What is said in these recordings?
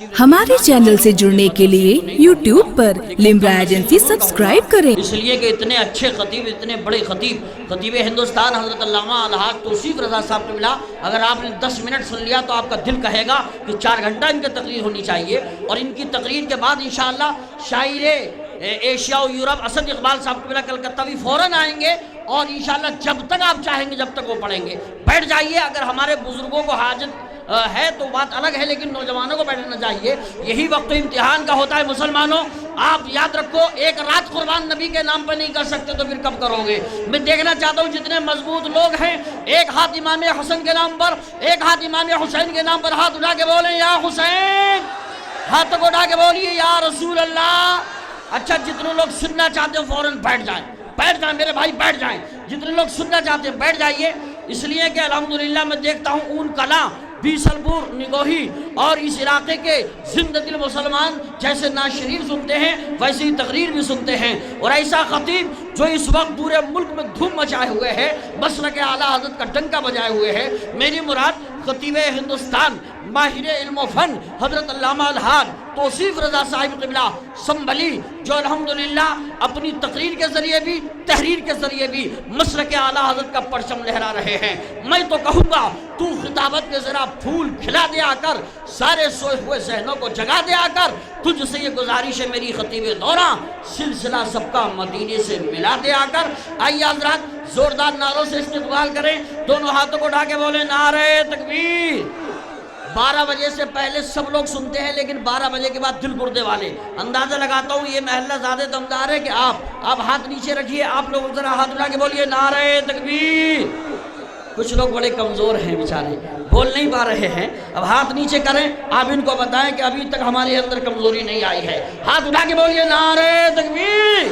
ہمارے چینل سے جڑنے کے لیے YouTube پر لمبرا ایجنسی سبسکرائب کریں۔ اس لیے کہ اتنے اچھے خطیب، اتنے بڑے خطیب ہندوستان حضرت علامہ الحاج توصیف رضا صاحب کو ملا، اگر آپ نے 10 منٹ سن لیا تو آپ کا دل کہے گا کہ 4 گھنٹہ ان کی تقریر ہونی چاہیے۔ اور ان کی تقریر کے بعد انشاءاللہ شاعر ایشیا و یورپ اسد اقبال صاحب کو ملا کلکتہ بھی فوراً آئیں گے، اور انشاءاللہ جب تک آپ چاہیں گے جب تک وہ پڑھیں گے۔ بیٹھ جائیے، اگر ہمارے بزرگوں کو حاجت ہے تو بات الگ ہے، لیکن نوجوانوں کو بیٹھنا چاہیے۔ یہی وقت تو امتحان کا ہوتا ہے مسلمانوں۔ آپ یاد رکھو، ایک رات قربان نبی کے نام پر نہیں کر سکتے تو پھر کب کرو گے؟ میں دیکھنا چاہتا ہوں جتنے مضبوط لوگ ہیں، ایک ہاتھ امام حسن کے نام پر، ایک ہاتھ امام حسین کے نام پر ہاتھ اٹھا کے بولیں یا حسین، ہاتھ کو اٹھا کے بولیے یا رسول اللہ۔ اچھا، جتنے لوگ سننا چاہتے ہیں فوراً بیٹھ جائیں، بیٹھ جائیں میرے بھائی، بیٹھ جائیں۔ جتنے لوگ سننا چاہتے ہیں بیٹھ جائیے، اس لیے کہ الحمدللہ میں دیکھتا ہوں اون کلاں، بیسلپور، نگوہی اور اس علاقے کے زندہ دل مسلمان جیسے نعت شریف سنتے ہیں ویسے ہی تقریر بھی سنتے ہیں، اور ایسا خطیب جو اس وقت پورے ملک میں دھوم مچائے ہوئے ہے، مسلک اعلیٰ حضرت کا ڈنکا بجائے ہوئے ہے۔ میری مراد خطیب ہندوستان، ماہر علم و فن حضرت علامہ الحاج توصیف رضا صاحب قبلہ سنبھلی، جو الحمدللہ اپنی تقریر کے ذریعے بھی، تحریر کے ذریعے بھی مسلک اعلیٰ حضرت کا پرچم لہرا رہے ہیں۔ میں تو کہوں گا تو خطابت کے ذرا پھول کھلا دیا کر، سارے سوئے ہوئے ذہنوں کو جگا دیا کر۔ تجھ سے یہ گزارش ہے میری خطیب دورہ، سلسلہ سب کا مدینے سے ملا دیا کر۔ آئیے حضرات زوردار نعروں سے استقبال کریں، دونوں ہاتھوں کو اٹھا کے بولیں نعرہ تکبیر۔ 12 بجے سے پہلے سب لوگ سنتے ہیں، لیکن 12 بجے کے بعد دل گردے والے، اندازہ لگاتا ہوں یہ محلہ زیادہ دمدار ہے کہ آپ ہاتھ نیچے رکھیے، آپ لوگ ذرا ہاتھ اٹھا کے بولیے نعرہ تکبیر۔ کچھ لوگ بڑے کمزور ہیں بیچارے، بول نہیں پا رہے ہیں، اب ہاتھ نیچے کریں، آپ ان کو بتائیں کہ ابھی تک ہمارے اندر کمزوری نہیں آئی ہے۔ ہاتھ اٹھا کے بولیے نعرہ تکبیر۔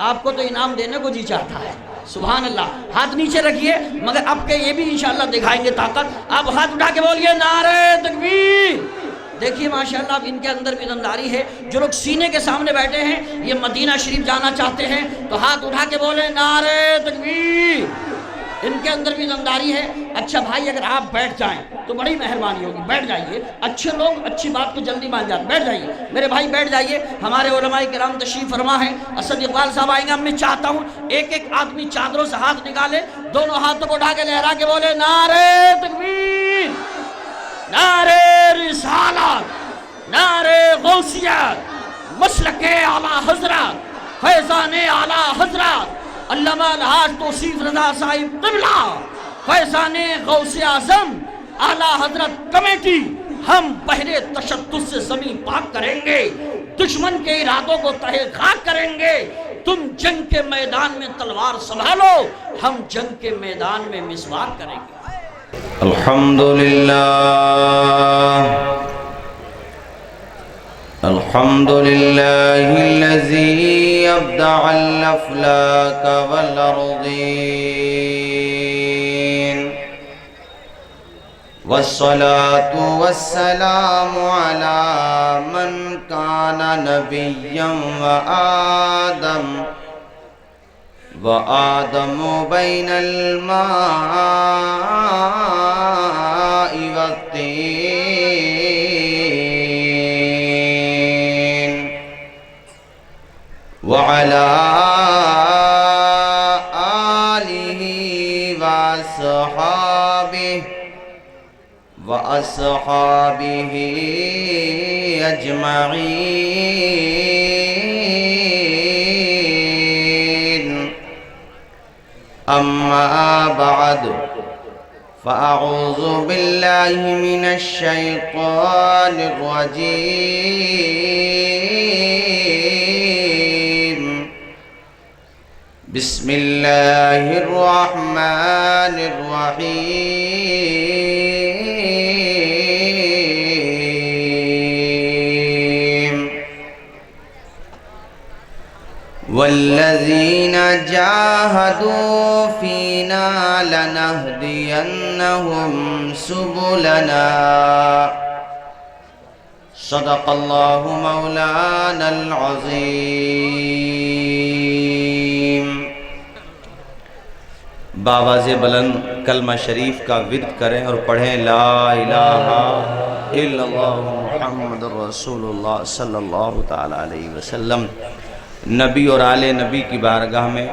آپ کو تو انعام دینے کو جی چاہتا ہے، سبحان اللہ۔ ہاتھ نیچے رکھیے، مگر اب کے یہ بھی انشاءاللہ دکھائیں گے طاقت۔ آپ ہاتھ اٹھا کے بولیے نعرہ تکبیر۔ دیکھیے ماشاءاللہ اب ان کے اندر بھی دمداری ہے۔ جو لوگ سینے کے سامنے بیٹھے ہیں، یہ مدینہ شریف جانا چاہتے ہیں تو ہاتھ اٹھا کے بولیں نعرہ تکبیر، ان کے اندر بھی دمداری ہے۔ اچھا بھائی، اگر آپ بیٹھ جائیں تو بڑی مہربانی ہوگی، بیٹھ جائیے۔ اچھے لوگ اچھی بات کو جلدی مان جاتے، بیٹھ جائیے میرے بھائی، بیٹھ جائیے۔ ہمارے علماء کرام تشریف فرما ہیں، اسد اقبال صاحب آئیں گے۔ اب میں چاہتا ہوں ایک ایک آدمی چادروں سے ہاتھ نکالے، دونوں ہاتھوں کو اٹھا کے لہرا کے بولے نعرہ تکبیر، نعرہ رسالت، نعرہ غوثیت، مسلک اعلیٰ حضرت، فیضان اعلیٰ حضرت علامہ الحاج توصیف رضا صاحب قبلہ، فیضان غوث اعظم اعلیٰ حضرت کمیٹی۔ ہم بحر تشدد سے زمین پاک کریں گے، دشمن کے ارادوں کو تہہ خاک کریں گے۔ تم جنگ کے میدان میں تلوار سنبھالو، ہم جنگ کے میدان میں مسمار کریں گے۔ الحمدللہ الحمدللہ الذی ابدع الافلاک والارضین، والصلاة والسلام علی من کان نبیا وآدم بین الماء والطین، وعلى آلہ وأصحابہ اجمعین، اما بعد فاعوذ باللہ من الشیطان الرجیم، بسم اللہ الرحمن الرحیم، والذین جاہدوا فینا لنہدینہم سبلنا، صدق اللہ مولانا العظیم۔ باواز بلند کلمہ شریف کا ورد کریں اور پڑھیں لا الہ الا اللہ محمد رسول اللہ صلی اللہ تعالی علیہ وسلم۔ نبی اور آل نبی کی بارگاہ میں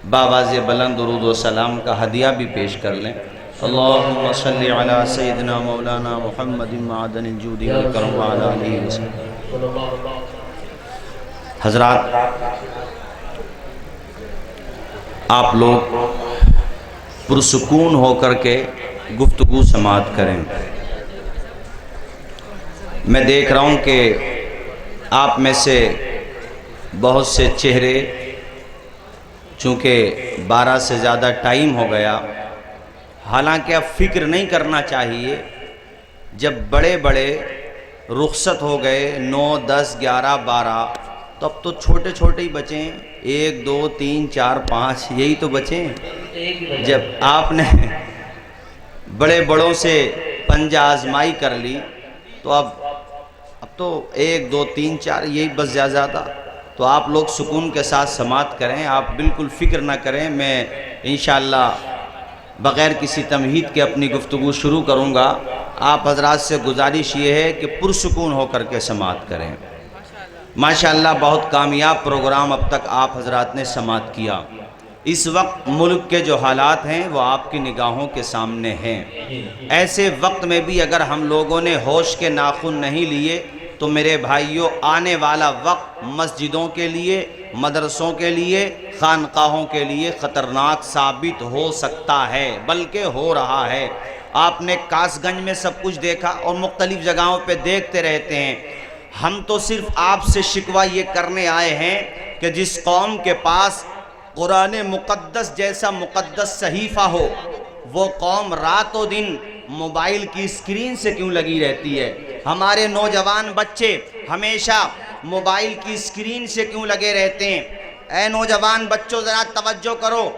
باواز بلند درود و سلام کا ہدیہ بھی پیش کر لیں۔ اللہم صلی علی سیدنا مولانا محمد معدن الجود والکرم وعلی آلہ وسلم۔ حضرات، آپ لوگ پرسکون ہو کر کے گفتگو سماعت کریں۔ میں دیکھ رہا ہوں کہ آپ میں سے بہت سے چہرے، چونکہ 12 سے زیادہ ٹائم ہو گیا، حالانکہ اب فکر نہیں کرنا چاہیے، جب بڑے بڑے رخصت ہو گئے 9 10 11 12، تو اب تو چھوٹے چھوٹے ہی بچے ہیں، 1 2 3 4 5 یہی تو بچے ہیں۔ جب آپ نے بڑے بڑوں سے پنجہ آزمائی کر لی تو اب تو 1 2 3 4 یہی بس زیادہ، تو آپ لوگ سکون کے ساتھ سماعت کریں، آپ بالکل فکر نہ کریں۔ میں انشاءاللہ بغیر کسی تمہید کے اپنی گفتگو شروع کروں گا۔ آپ حضرات سے گزارش یہ ہے کہ پرسکون ہو کر کے سماعت کریں۔ ماشاءاللہ بہت کامیاب پروگرام اب تک آپ حضرات نے سماعت کیا۔ اس وقت ملک کے جو حالات ہیں وہ آپ کی نگاہوں کے سامنے ہیں۔ ایسے وقت میں بھی اگر ہم لوگوں نے ہوش کے ناخن نہیں لیے تو میرے بھائیوں، آنے والا وقت مسجدوں کے لیے، مدرسوں کے لیے، خانقاہوں کے لیے خطرناک ثابت ہو سکتا ہے، بلکہ ہو رہا ہے۔ آپ نے کاس گنج میں سب کچھ دیکھا اور مختلف جگہوں پہ دیکھتے رہتے ہیں۔ ہم تو صرف آپ سے شکوہ یہ کرنے آئے ہیں کہ جس قوم کے پاس قرآن مقدس جیسا مقدس صحیفہ ہو، وہ قوم رات و دن موبائل کی اسکرین سے کیوں لگی رہتی ہے؟ ہمارے نوجوان بچے ہمیشہ موبائل کی اسکرین سے کیوں لگے رہتے ہیں؟ اے نوجوان بچوں، ذرا توجہ کرو۔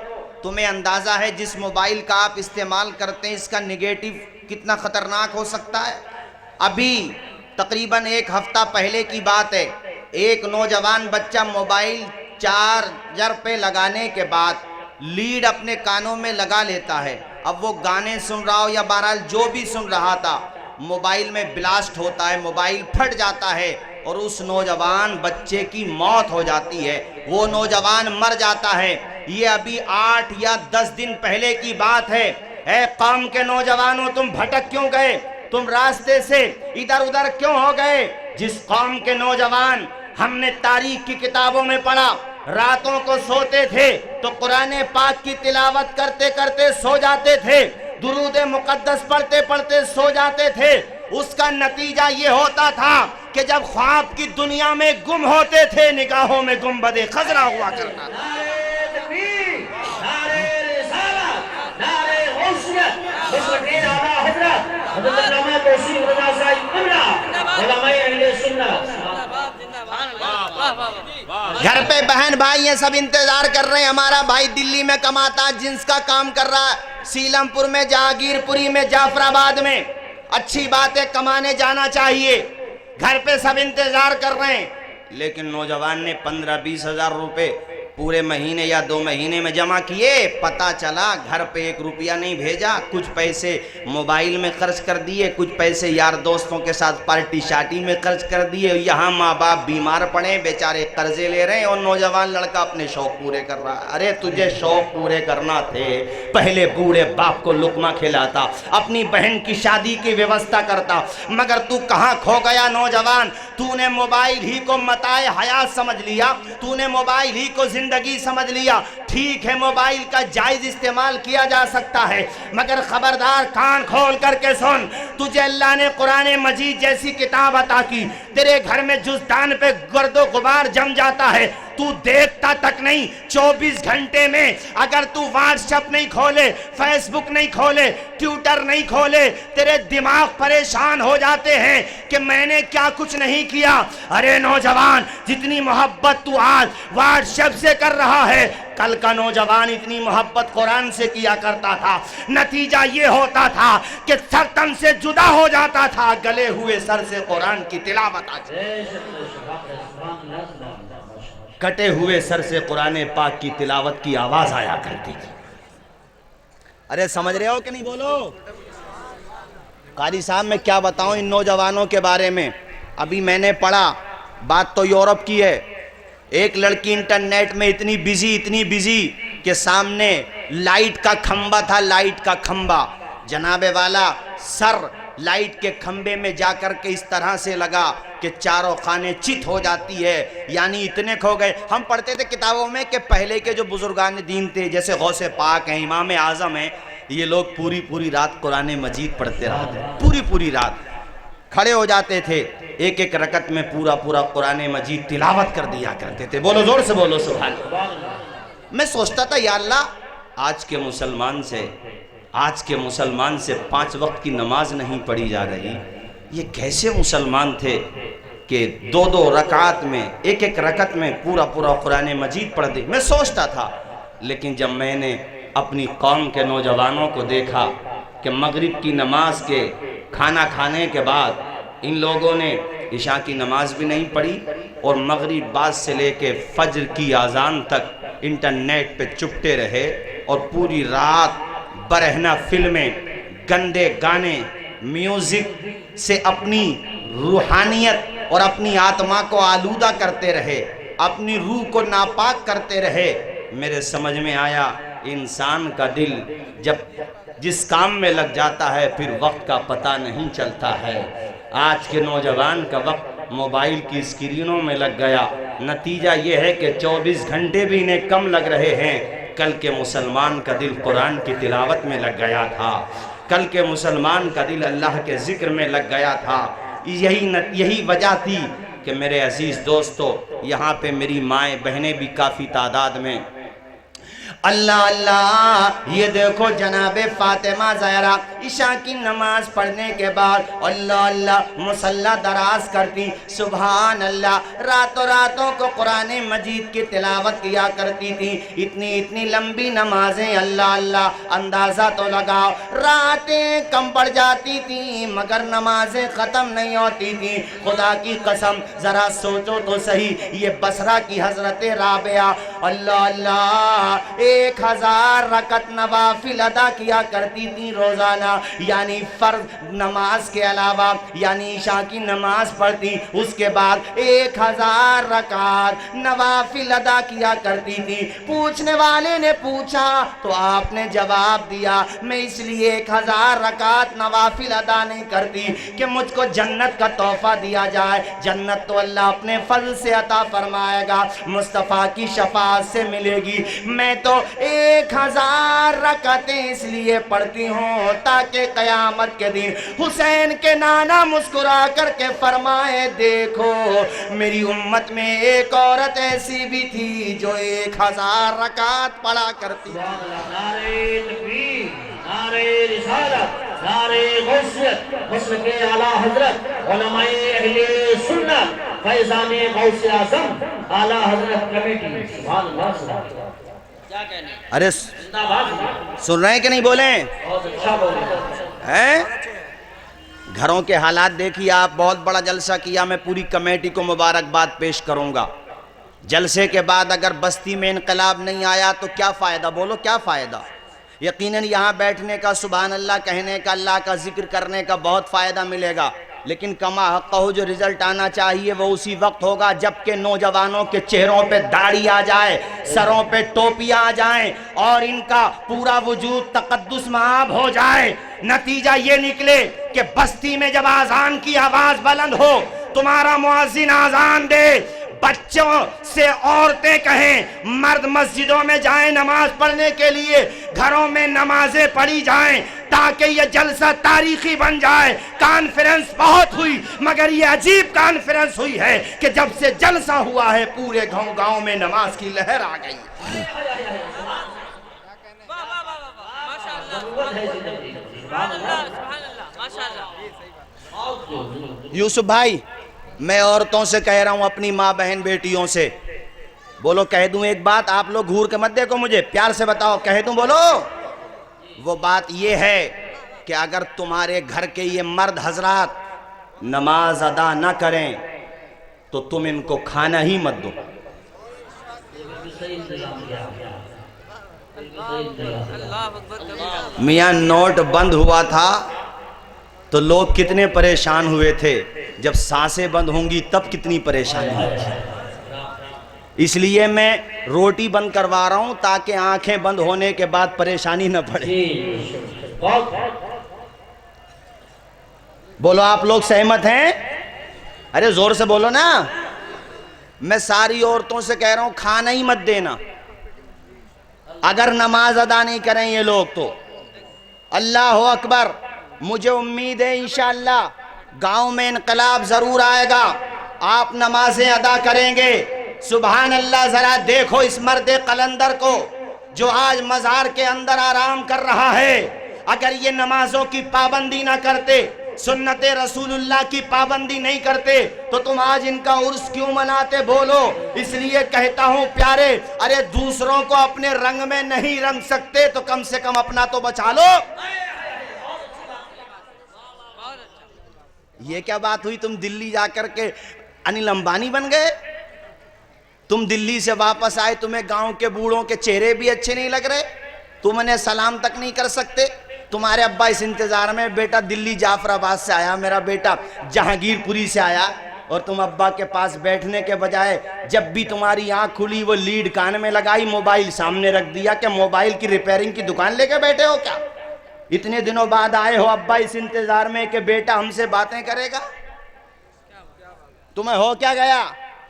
تمہیں اندازہ ہے جس موبائل کا آپ استعمال کرتے ہیں اس کا نگیٹو کتنا خطرناک ہو سکتا ہے؟ ابھی تقریباً 1 ہفتہ پہلے کی بات ہے، ایک نوجوان بچہ موبائل چارجر پہ لگانے کے بعد لیڈ اپنے کانوں میں لگا لیتا ہے۔ اب وہ گانے سن رہا ہو یا بہرحال جو بھی سن رہا تھا، موبائل میں بلاسٹ ہوتا ہے، موبائل پھٹ جاتا ہے اور اس نوجوان بچے کی موت ہو جاتی ہے، وہ نوجوان مر جاتا ہے۔ یہ ابھی 8 یا 10 دن پہلے کی بات ہے۔ اے قوم کے نوجوانوں، تم بھٹک کیوں گئے؟ تم راستے سے ادھر ادھر کیوں ہو گئے؟ جس قوم کے نوجوان، ہم نے تاریخ کی کتابوں میں پڑھا، راتوں کو سوتے تھے تو قرآن پاک کی تلاوت کرتے کرتے سو جاتے تھے، درود مقدس پڑھتے پڑھتے سو جاتے تھے۔ اس کا نتیجہ یہ ہوتا تھا کہ جب خواب کی دنیا میں گم ہوتے تھے، نگاہوں میں گنبد خضرا ہوا کرتا تھا۔ گھر پہ بہن بھائی یہ سب انتظار کر رہے ہیں، ہمارا بھائی دلی میں کماتا، جنس کا کام کر رہا ہے، سیلم پور میں، جہانگیر پوری میں، جعفر آباد میں۔ اچھی بات ہے، کمانے جانا چاہیے، گھر پہ سب انتظار کر رہے ہیں، لیکن نوجوان نے 15-20 ہزار روپے پورے مہینے یا 2 مہینے میں جمع کیے، پتہ چلا گھر پہ 1 روپیہ نہیں بھیجا، کچھ پیسے موبائل میں خرچ کر دیے، کچھ پیسے یار دوستوں کے ساتھ پارٹی شارٹی میں خرچ کر دیے، یہاں ماں باپ بیمار پڑے، بیچارے قرضے لے رہے ہیں اور نوجوان لڑکا اپنے شوق پورے کر رہا ہے۔ ارے تجھے شوق پورے کرنا تھے، پہلے بوڑھے باپ کو لقمہ کھلاتا، اپنی بہن کی شادی کی ویوستھا کرتا، مگر تو کہاں کھو گیا نوجوان؟ تو نے موبائل ہی کو متاع حیات سمجھ لیا، تو نے موبائل ہی کو زندگی سمجھ لیا۔ ٹھیک ہے، موبائل کا جائز استعمال کیا جا سکتا ہے، مگر خبردار کان کھول کر کے سن، تجھے اللہ نے قرآن مجید جیسی کتاب عطا کی، تیرے گھر میں جزدان پہ گرد و غبار جم جاتا ہے، تو دیکھتا تک نہیں۔ 24 گھنٹے میں اگر تو واٹس ایپ نہیں کھولے، فیس بک نہیں کھولے، ٹویٹر نہیں کھولے، تیرے دماغ پریشان ہو جاتے ہیں کہ میں نے کیا کچھ نہیں کیا۔ ارے نوجوان، جتنی محبت تو آج واٹس ایپ سے کر رہا ہے، کل کا نوجوان اتنی محبت قرآن سے کیا کرتا تھا۔ نتیجہ یہ ہوتا تھا کہ سر تن سے جدا ہو جاتا تھا، گلے ہوئے سر سے قرآن کی تلاوت آتی، کٹے ہوئے سر سے قرآن پاک کی تلاوت کی آواز آیا کرتی تھی۔ ارے سمجھ رہے ہو کہ نہیں؟ بولو قاری صاحب میں کیا بتاؤں ان نوجوانوں کے بارے میں. ابھی میں نے پڑھا، بات تو یورپ کی ہے، ایک لڑکی انٹرنیٹ میں اتنی بزی کہ سامنے لائٹ کا کھمبا تھا، لائٹ کا کھمبا، جناب والا سر لائٹ کے کھمبے میں جا کر کے اس طرح سے لگا کہ چاروں خانے چت ہو جاتی ہے. یعنی اتنے کھو گئے. ہم پڑھتے تھے کتابوں میں کہ پہلے کے جو بزرگان دین تھے جیسے غوث پاک ہیں، امام اعظم ہیں، یہ لوگ پوری رات قرآن مجید پڑھتے رہتے، پوری رات کھڑے ہو جاتے تھے، ایک رکعت میں پورا قرآن مجید تلاوت کر دیا کرتے تھے. بولو زور سے بولو سبحان اللہ. میں سوچتا تھا یا اللہ آج کے مسلمان سے 5 وقت کی نماز نہیں پڑھی جا رہی. یہ کیسے مسلمان تھے کہ 2 رکعت میں ایک رکعت میں پورا قرآن مجید پڑھ دے. میں سوچتا تھا، لیکن جب میں نے اپنی قوم کے نوجوانوں کو دیکھا کہ مغرب کی نماز کے کھانا کھانے کے بعد ان لوگوں نے عشاء کی نماز بھی نہیں پڑھی اور مغرب بعد سے لے کے فجر کی اذان تک انٹرنیٹ پہ چپٹے رہے اور پوری رات برہنہ فلمیں، گندے گانے، میوزک سے اپنی روحانیت اور اپنی آتما کو آلودہ کرتے رہے، اپنی روح کو ناپاک کرتے رہے. میرے سمجھ میں آیا انسان کا دل جب جس کام میں لگ جاتا ہے پھر وقت کا پتہ نہیں چلتا ہے. آج کے نوجوان کا وقت موبائل کی اسکرینوں میں لگ گیا. نتیجہ یہ ہے کہ 24 گھنٹے بھی انہیں کم لگ رہے ہیں. کل کے مسلمان کا دل قرآن کی تلاوت میں لگ گیا تھا، کل کے مسلمان کا دل اللہ کے ذکر میں لگ گیا تھا. یہی وجہ تھی کہ میرے عزیز دوستو یہاں پہ میری مائیں بہنیں بھی کافی تعداد میں. اللہ یہ دیکھو جناب فاطمہ زہرا عشاء کی نماز پڑھنے کے بعد اللہ مصلی دراز کرتی. سبحان اللہ، راتوں کو قرآن مجید کی تلاوت کیا کرتی تھی. اتنی لمبی نمازیں. اللہ اندازہ تو لگاؤ، راتیں کم پڑ جاتی تھی مگر نمازیں ختم نہیں ہوتی تھی. خدا کی قسم ذرا سوچو تو صحیح، یہ بصرہ کی حضرت رابعہ اللہ 1000 رکعت نوافل ادا کیا کرتی تھی روزانہ. یعنی فرض نماز کے علاوہ یعنی عشاء کی نماز پڑھتی، اس کے بعد 1000 رکعت نوافل ادا کیا کرتی تھی. پوچھنے والے نے پوچھا تو آپ نے جواب دیا، میں اس لیے 1000 رکعت نوافل ادا نہیں کرتی کہ مجھ کو جنت کا تحفہ دیا جائے. جنت تو اللہ اپنے فضل سے عطا فرمائے گا، مصطفیٰ کی شفاعت سے ملے گی. میں تو 1000 رکعتیں اس لیے پڑھتی ہوں تاکہ قیامت کے دن حسین کے نانا مسکرا کر کے فرمائے دیکھو میری امت میں ایک عورت ایسی بھی تھی جو 1000 رکعت پڑھا کرتی. نعرہ تکبیر، نعرہ رسالت، نعرہ غوثیت، مسلک اعلیٰ حضرت علماء اہل سنت فیضان غوث اعظم اعلیٰ حضرت کمیٹی. سبحان اللہ سبحان اللہ. کیا کہنے؟ ارے سن رہے ہیں کہ نہیں؟ بولیں. بہت اچھا بولیں ہیں؟ گھروں کے حالات دیکھیے آپ. بہت بڑا جلسہ کیا، میں پوری کمیٹی کو مبارکباد پیش کروں گا. جلسے کے بعد اگر بستی میں انقلاب نہیں آیا تو کیا فائدہ؟ بولو کیا فائدہ؟ یقیناً یہاں بیٹھنے کا، سبحان اللہ کہنے کا، اللہ کا ذکر کرنے کا بہت فائدہ ملے گا، لیکن کما حقہ جو رزلٹ آنا چاہیے وہ اسی وقت ہوگا جب کہ نوجوانوں کے چہروں پہ داڑھی آ جائے، سروں پہ ٹوپیاں آ جائیں اور ان کا پورا وجود تقدس مآب ہو جائے. نتیجہ یہ نکلے کہ بستی میں جب اذان کی آواز بلند ہو، تمہارا مؤذن اذان دے، بچوں سے عورتیں کہیں، مرد مسجدوں میں جائیں نماز پڑھنے کے لیے، گھروں میں نمازیں پڑھی جائیں تاکہ یہ جلسہ تاریخی بن جائے. کانفرنس بہت ہوئی مگر یہ عجیب کانفرنس ہوئی ہے کہ جب سے جلسہ ہوا ہے پورے گاؤں میں نماز کی لہر آ گئی. یوسف بھائی میں عورتوں سے کہہ رہا ہوں، اپنی ماں بہن بیٹیوں سے، بولو کہہ دوں ایک بات، آپ لوگ گھور کے مت دیکھو مجھے، پیار سے بتاؤ، کہہ دوں بولو. وہ بات یہ ہے کہ اگر تمہارے گھر کے یہ مرد حضرات نماز ادا نہ کریں تو تم ان کو کھانا ہی مت دو. میاں نوٹ بند ہوا تھا تو لوگ کتنے پریشان ہوئے تھے، جب سانسیں بند ہوں گی تب کتنی پریشانی ہوگی۔ اس لیے میں روٹی بند کروا رہا ہوں تاکہ آنکھیں بند ہونے کے بعد پریشانی نہ پڑے۔ بولو آپ لوگ سہمت ہیں؟ ارے زور سے بولو نا۔ میں ساری عورتوں سے کہہ رہا ہوں کھانا ہی مت دینا اگر نماز ادا نہیں کریں یہ لوگ تو۔ اللہ اکبر، مجھے امید ہے انشاءاللہ گاؤں میں انقلاب ضرور آئے گا، آپ نمازیں ادا کریں گے۔ سبحان اللہ، ذرا دیکھو اس مرد قلندر کو جو آج مزار کے اندر آرام کر رہا ہے۔ اگر یہ نمازوں کی پابندی نہ کرتے، سنت رسول اللہ کی پابندی نہیں کرتے تو تم آج ان کا عرس کیوں مناتے؟ بولو۔ اس لیے کہتا ہوں پیارے، ارے دوسروں کو اپنے رنگ میں نہیں رنگ سکتے تو کم سے کم اپنا تو بچا لو۔ یہ کیا بات ہوئی؟ تم دلی جا کر کے انل امبانی بن گئے؟ تم دلی سے واپس آئے، تمہیں گاؤں کے بوڑھوں کے چہرے بھی اچھے نہیں لگ رہے، تم انہیں سلام تک نہیں کر سکتے۔ تمہارے ابا اس انتظار میں، بیٹا دلی جعفر آباد سے آیا، میرا بیٹا جہانگیر پوری سے آیا، اور تم ابا کے پاس بیٹھنے کے بجائے جب بھی تمہاری آنکھ کھلی وہ لیڈ کان میں لگائی، موبائل سامنے رکھ دیا کہ موبائل کی ریپیرنگ کی دکان لے کے بیٹھے ہو کیا؟ اتنے دنوں بعد آئے ہو ابا اس انتظار میں کہ بیٹا ہم سے باتیں کرے گا۔ تمہیں ہو کیا گیا؟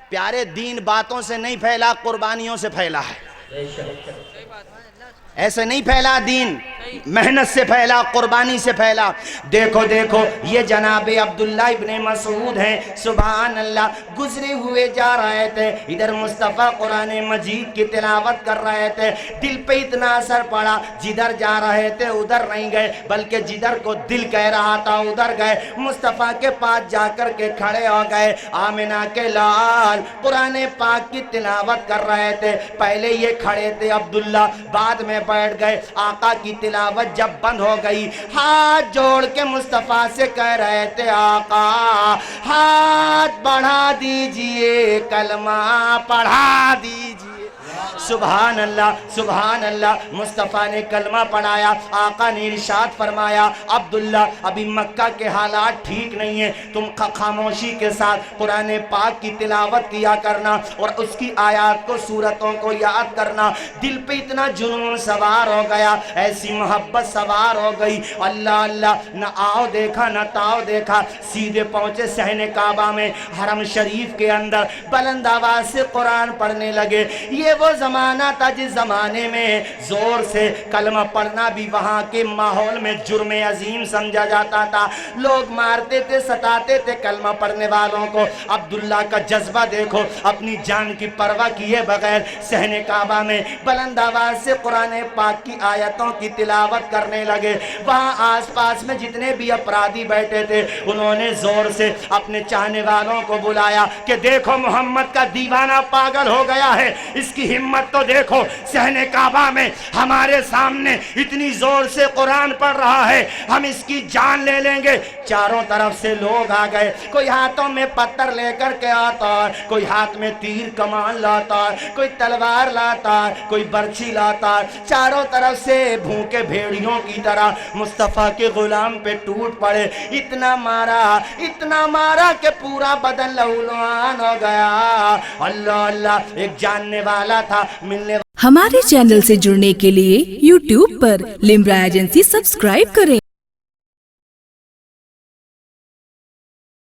پیارے دین باتوں سے نہیں پھیلا، قربانیوں سے پھیلا ہے۔ ایسے نہیں پھیلا دین، محنت سے پھیلا، قربانی سے پھیلا۔ دیکھو دیکھو یہ جناب عبداللہ ابن مسعود ہیں، سبحان اللہ، گزرے ہوئے جا رہے تھے، ادھر مصطفیٰ قرآن مجید کی تلاوت کر رہے تھے، دل پہ اتنا اثر پڑا، جدھر جا رہے تھے ادھر نہیں گئے بلکہ جدھر کو دل کہہ رہا تھا ادھر گئے، مصطفیٰ کے پاس جا کر کے کھڑے ہو گئے۔ آمنہ کے لال قرآن پاک کی تلاوت کر رہے تھے، پہلے یہ کھڑے تھے عبداللہ، بعد میں بیٹھ گئے۔ آقا کی تلاوت جب بند ہو گئی، ہاتھ جوڑ کے مصطفیٰ سے کہہ رہے تھے آقا ہاتھ بڑھا دیجئے، کلمہ پڑھا دیجئے۔ سبحان اللہ سبحان اللہ، مصطفیٰ نے کلمہ پڑھایا، آقا نے ارشاد فرمایا عبداللہ ابھی مکہ کے حالات ٹھیک نہیں ہیں، تم خاموشی کے ساتھ قرآن پاک کی تلاوت کیا کرنا اور اس کی آیات کو، سورتوں کو یاد کرنا۔ دل پہ اتنا جنون سوار ہو گیا، ایسی محبت سوار ہو گئی، اللہ اللہ، نہ آؤ دیکھا نہ تاؤ دیکھا، سیدھے پہنچے صحن کعبہ میں، حرم شریف کے اندر بلند آواز سے قرآن پڑھنے لگے۔ یہ وہ زمانہ تھا جس زمانے میں زور سے کلمہ پڑھنا بھی وہاں کے ماحول میں جرم عظیم سمجھا جاتا تھا، لوگ مارتے تھے، ستاتے تھے کلمہ پڑھنے والوں کو۔ عبداللہ کا جذبہ دیکھو، اپنی جان کی پرواہ کیے بغیر صحن کعبہ میں بلند آواز سے قرآن پاک کی آیتوں کی تلاوت کرنے لگے۔ وہاں آس پاس میں جتنے بھی اپرادھی بیٹھے تھے انہوں نے زور سے اپنے چاہنے والوں کو بلایا کہ دیکھو محمد کا دیوانہ پاگل ہو گیا ہے، اس کی ہمت تو دیکھو، صحن کعبہ میں ہمارے سامنے اتنی زور سے قرآن پڑھ رہا ہے، ہم اس کی جان لے لیں گے۔ چاروں طرف سے لوگ آ گئے، کوئی ہاتھوں میں پتھر لے کر کے آتا ہے، کوئی ہاتھ میں تیر کمان لاتا ہے، کوئی تلوار لاتا ہے، کوئی برچھی لاتا ہے، چاروں طرف سے بھوکے بھیڑیوں کی طرح مصطفیٰ کے غلام پہ ٹوٹ پڑے، اتنا مارا کہ پورا بدن لہولہان ہو گیا۔ اللہ اللہ، ایک جاننے والا تھا، ملنے ہمارے چینل سے جڑنے کے لیے YouTube پر لمبرا ایجنسی سبسکرائب کریں۔